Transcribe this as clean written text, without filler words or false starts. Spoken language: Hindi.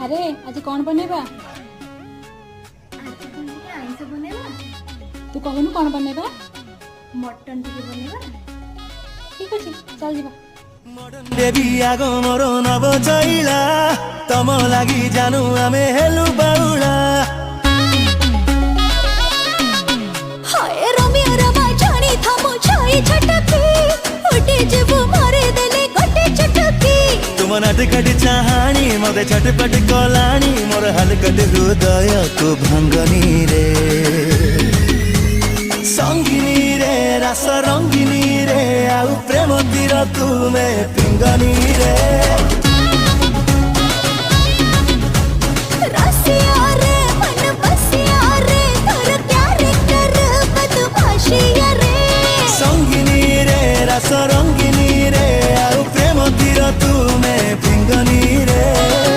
अरे आज कौन बनेबा? आइंस बनेबा। तू कहनु कौन बनेबा? मटन टिके बनेबा। ठीक अछि चल जीवा। देवी आगो मोरो नब चैला तम लागि जानु आमे हेलु बाउला। हाय रमिया रमा जानी थामो छाई छटकी उठे जेबो मारे देले गोटे चटकी। तुम नाटकट चाहानी मते छटपट कलानी मोर हलकट हृदय को भंगनी रे संगिनी रे रस रंगिनी रे आउ प्रेम तीर तुमे पिंगनी रे।